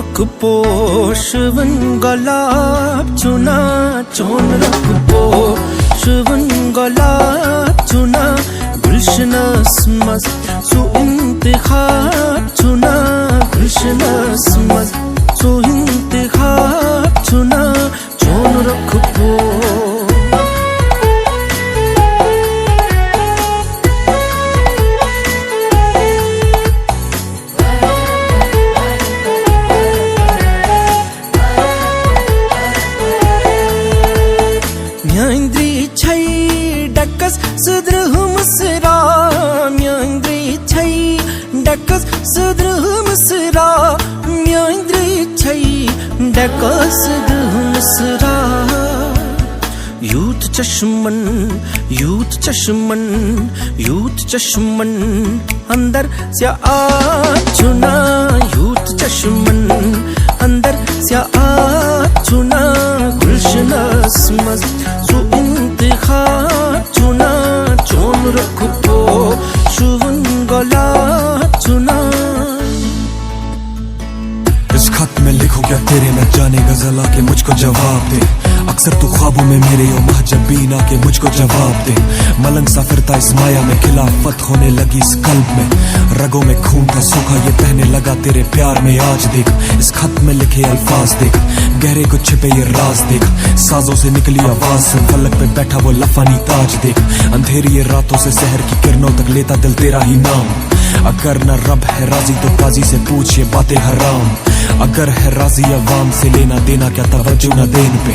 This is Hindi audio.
रुख पोषवन गलाब चुना चोन रुख पोषवन गलाब चुना गुलशनस मज सु इंतखाब चुना गुलशनस मज सु इंतखाब चुना चोन रुख पो म्यांद्री छई डकस सुद्रहुम सरा म्यांद्री छई डकस सुद्रहुम सरा म्यांद्री छई डकस सुद्रहुम सरा यूथ चश्मन यूथ चश्मन यूथ चश्मन अंदर से आ चुना यूथ चश्मन अंदर से आ चुना गुलशनस मज सु इंतखाब चुना चोन रुख पोषवन गलाब चुना। इस खत में लिखो क्या तेरे न जाने गजल आके मुझको जवाब दे। अक्सर तू ख्वाबों में मेरे ओ महजबीन आके मुझको जवाब दे। मलंग सा फिरता इस माया में खिलाफत होने लगी इस कल्ब में। रगों में खून का सूखा ये बहने लगा तेरे प्यार में आज देख। इस खत में लिखे अल्फाज देख गहरे को छिपे ये राज देख। साजों से निकली आवाज से फलक पे बैठा वो लफानी ताज देख। अंधेरी ये रातों से शहर की किरणों तक लेता दिल तेरा ही नाम। अगर न रब है राजी तो काजी से पूछ ये बातें हराम। अगर है राजी अवाम से लेना देना क्या तवज्जो न देन पे।